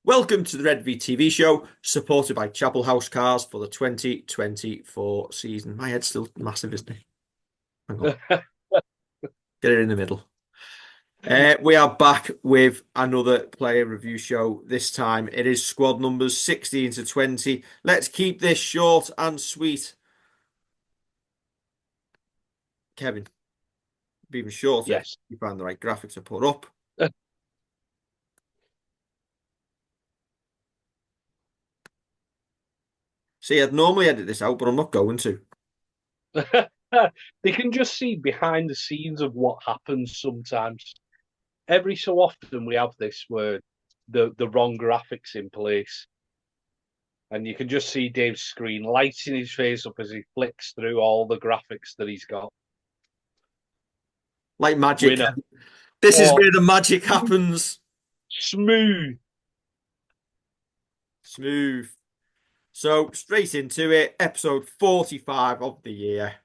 Welcome to the Redvee TV Show, supported by Chapel House Cars for the 2024 season. My head's still massive, isn't it? Hang on, get it in the middle. We are back with another player review show. This time it is squad numbers 16 to 20. Let's keep this short and sweet. Kevin, be even shorter if Yes. you find the right graphics to put up. See, I'd normally edit this out, but I'm not going to. They can just see behind the scenes of what happens sometimes. Every so often we have this where the wrong graphics in place. And you can just see Dave's screen lighting his face up as he flicks through all the graphics that he's got. Like magic. Winner. This is Oh, where the magic happens. smooth. Smooth. So, straight into it, episode 45 of the year,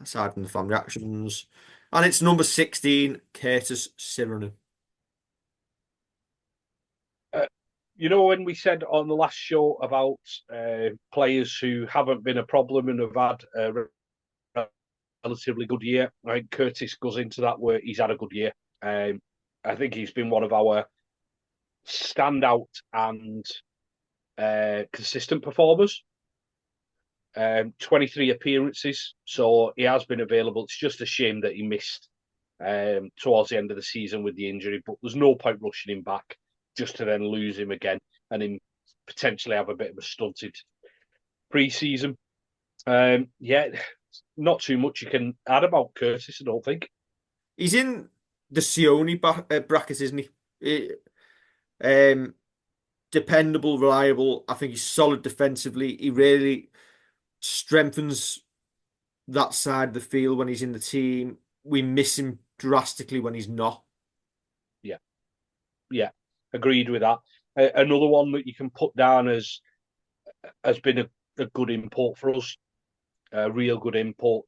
aside from the fan reactions. And it's number 16, Curtis Sironen. Uh, when we said on the last show about players who haven't been a problem and have had relatively good year. I think Curtis goes into that where he's had a good year. I think he's been one of our standout and consistent performers. 23 appearances, so he has been available. It's just a shame that he missed towards the end of the season with the injury, but there's no point rushing him back just to then lose him again and him potentially have a bit of a stunted pre-season. Yeah, not too much you can add about Curtis, I don't think. He's in the Sione bracket, isn't he? Um, Dependable, reliable. I think he's solid defensively. He really strengthens that side of the field when he's in the team. We miss him drastically when he's not. Yeah, yeah, agreed with that. Another one that you can put down as has been a good import for us, a real good import.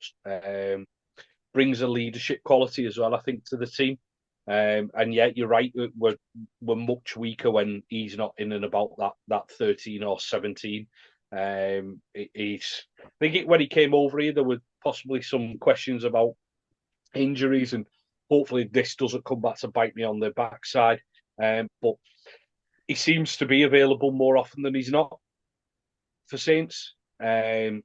Brings a leadership quality as well, I think, to the team. And yet, you're right. We're much weaker when he's not in and about that 13 or 17. He's I think when he came over here, there were possibly some questions about injuries, and hopefully this doesn't come back to bite me on the backside. But he seems to be available more often than he's not for Saints. As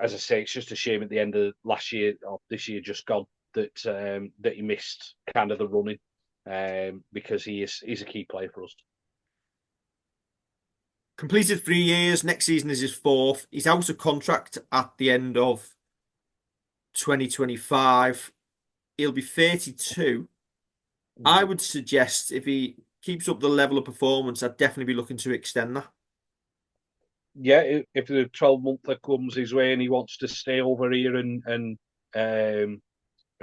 I say, it's just a shame at the end of last year or this year just gone that he missed kind of the running because he's a key player for us. Completed 3 years. Next season is his fourth. He's out of contract at the end of 2025. He'll be 32. I would suggest if he keeps up the level of performance, I'd definitely be looking to extend that. Yeah, if the 12 month comes his way and he wants to stay over here and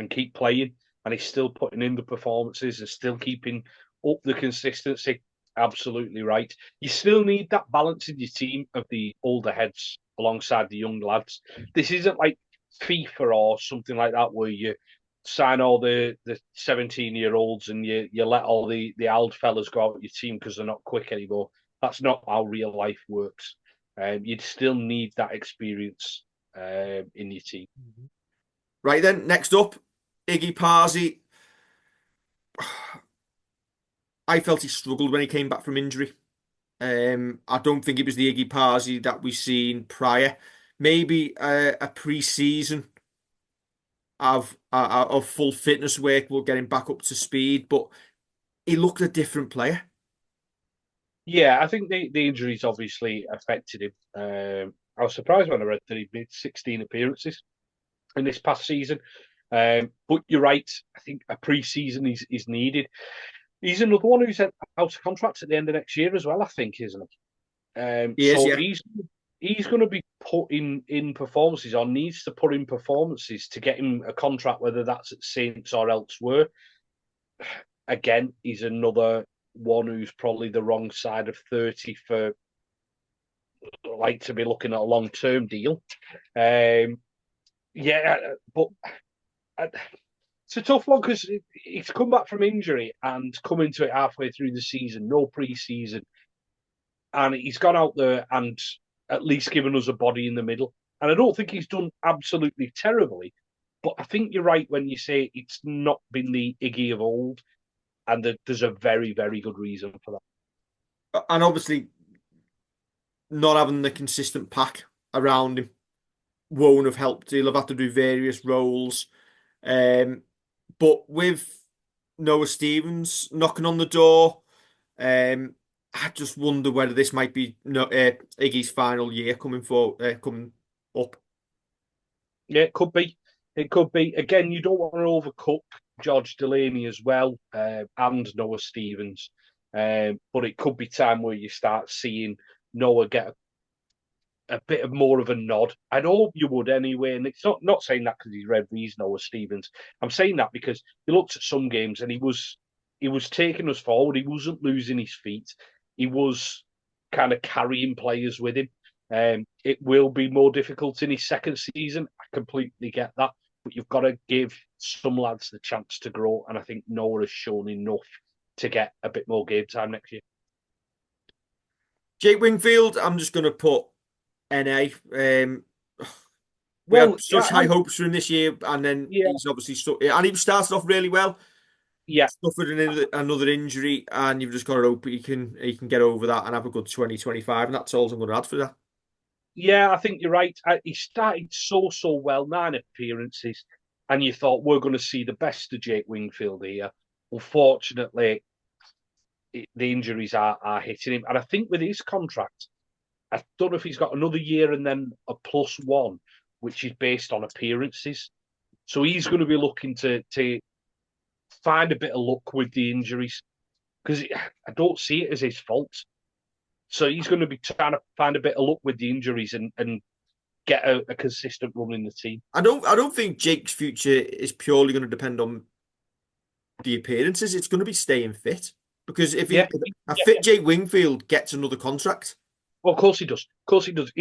keep playing, and he's still putting in the performances and still keeping up the consistency. Absolutely right. You still need that balance in your team of the older heads alongside the young lads. This isn't like FIFA or something like that where you sign all the 17-year-olds and you let all the old fellas go out of your team because they're not quick anymore. That's not how real life works. You'd still need that experience in your team. Right then, next up, Iggy Pary. I felt he struggled when he came back from injury. I don't think it was the Iggy Pary that we've seen prior. Maybe a pre-season of full fitness work will get him back up to speed, but he looked a different player. Yeah, I think the injuries obviously affected him. I was surprised when I read that he made 16 appearances in this past season. But you're right. I think a pre-season is needed. He's another one who's out of contract at the end of next year as well, I think, isn't he? He is, So yeah. he's going to be putting in performances or needs to put in performances to get him a contract, whether that's at Saints or elsewhere. Again, he's another one who's probably the wrong side of 30 for like to be looking at a long term deal. Yeah, but It's a tough one because he's come back from injury and come into it halfway through the season, no pre-season, and he's gone out there and at least given us a body in the middle. And I don't think he's done absolutely terribly, but I think you're right when you say it's not been the Iggy of old, and that there's a very, very good reason for that. And obviously, not having the consistent pack around him won't have helped. He'll have had to do various roles. But with Noah Stevens knocking on the door, I just wonder whether this might be Iggy's final year coming up. Yeah, it could be. It could be. Again, you don't want to overcook George Delaney as well, and Noah Stevens. But it could be time where you start seeing Noah get a bit of more of a nod. I'd hope you would anyway. And it's not saying that because he's Redvee's Noah Stevens. I'm saying that because he looked at some games and he was taking us forward. He wasn't losing his feet. He was kind of carrying players with him. It will be more difficult in his second season. I completely get that. But you've got to give some lads the chance to grow. And I think Noah has shown enough to get a bit more game time next year. Jake Wingfield, I'm just going to put NA. We had such high hopes for him this year, and then he's obviously and he started off really well. Yeah, suffered another injury, and you've just got to hope he can get over that and have a good 2025, and that's all I'm going to add for that. Yeah, I think you're right. He started so well, 9 appearances, and you thought we're going to see the best of Jake Wingfield here. Unfortunately, the injuries are hitting him, and I think with his contract, I don't know if he's got another year and then a +1, which is based on appearances. So he's going to be looking to find a bit of luck with the injuries because I don't see it as his fault. So he's going to be trying to find a bit of luck with the injuries and get a consistent run in the team. I don't think Jake's future is purely going to depend on the appearances. It's going to be staying fit because if a fit Jake Wingfield gets another contract. Well, of course he does. Of course he does.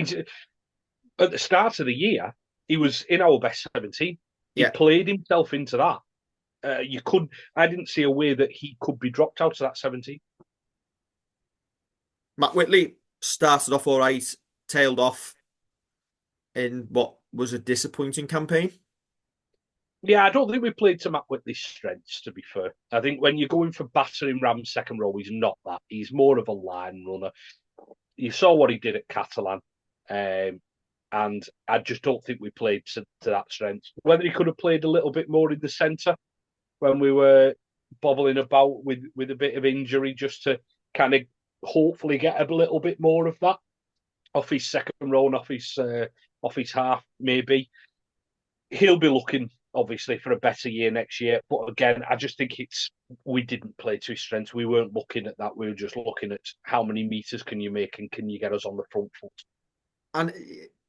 At the start of the year, he was in our best 17. He played himself into that. I didn't see a way that he could be dropped out of that 17. Matt Whitley started off all right, tailed off in what was a disappointing campaign. Yeah, I don't think we played to Matt Whitley's strengths, to be fair. I think when you're going for battering Ram's second row, he's not that. He's more of a line runner. You saw what he did at Catalan, and I just don't think we played to that strength. Whether he could have played a little bit more in the centre when we were bobbling about with a bit of injury, just to kind of hopefully get a little bit more of that off his second row and off his half, maybe. He'll be looking, obviously, for a better year next year. But again, I just think we didn't play to his strengths. We weren't looking at that. We were just looking at how many meters can you make and can you get us on the front foot. And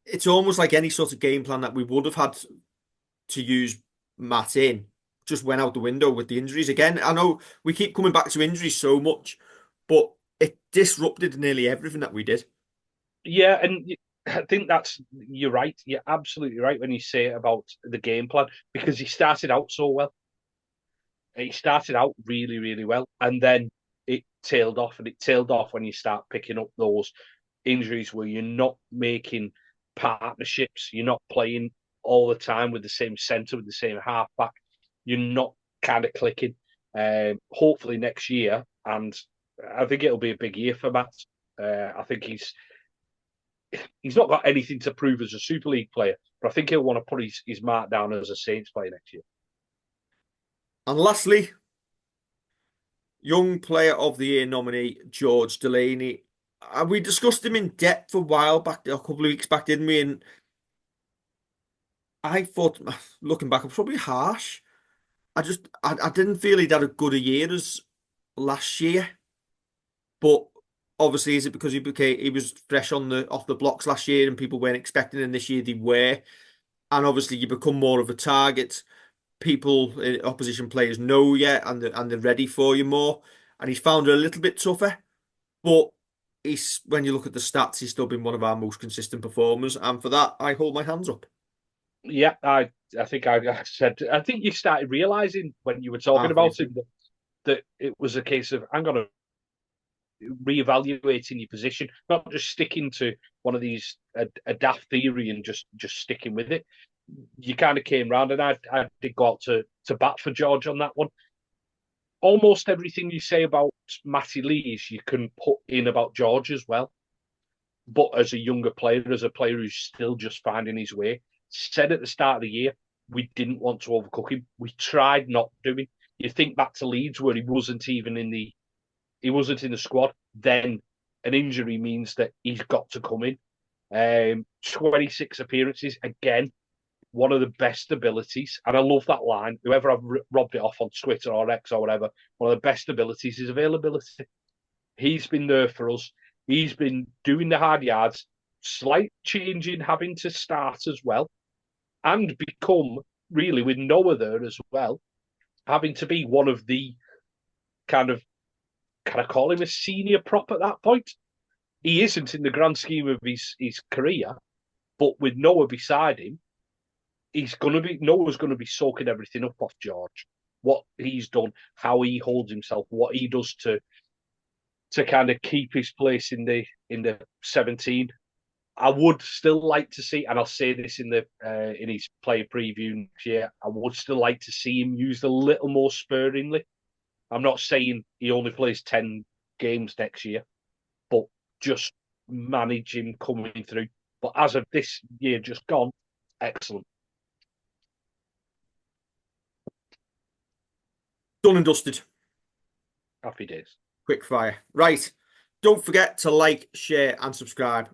it's almost like any sort of game plan that we would have had to use Matt in just went out the window with the injuries. Again, I know we keep coming back to injuries so much, but it disrupted nearly everything that we did. Yeah, and I think you're right. You're absolutely right when you say about the game plan because he started out so well. He started out really, really well, and then it tailed off, and it tailed off when you start picking up those injuries where you're not making partnerships, you're not playing all the time with the same centre, with the same halfback. You're not kind of clicking. Hopefully next year, and I think it'll be a big year for Matt. I think he's not got anything to prove as a Super League player, but I think he'll want to put his mark down as a Saints player next year. And lastly, Young Player of the Year nominee, George Delaney. We discussed him in depth a while back, a couple of weeks back, didn't we? And I thought, looking back, I'm probably harsh. I didn't feel he'd had a good a year as last year. But obviously, is it because he was fresh off the blocks last year and people weren't expecting him this year they were? And obviously you become more of a target. People, opposition players know you and they're ready for you more. And he's found it a little bit tougher. But when you look at the stats, he's still been one of our most consistent performers. And for that, I hold my hands up. Yeah, I think I said, I think you started realizing when you were talking Halfway about through. him that it was a case of, I'm going to reevaluating your position, not just sticking to one of these a daft theory and just sticking with it. You kind of came round, and I did go out to bat for George on that one. Almost everything you say about Matty Lees, you can put in about George as well. But as a younger player, as a player who's still just finding his way, said at the start of the year, we didn't want to overcook him. We tried not doing. You think back to Leeds where he wasn't in the squad. Then an injury means that he's got to come in. 26 appearances again, one of the best abilities, and I love that line. Whoever I've robbed it off on Twitter or X or whatever, one of the best abilities is availability. He's been there for us. He's been doing the hard yards, slight change in having to start as well, and become really with Noah there as well, having to be one of the kind of, can I call him a senior prop at that point? He isn't in the grand scheme of his career, but with Noah beside him, Noah's gonna be soaking everything up off George. What he's done, how he holds himself, what he does to kind of keep his place in the 17. I would still like to see, and I'll say this in his player preview next year, I would still like to see him used a little more sparingly. I'm not saying he only plays 10 games next year, but just manage him coming through. But as of this year just gone, excellent. Done and dusted. Happy days. Quick fire. Right. Don't forget to like, share, and subscribe.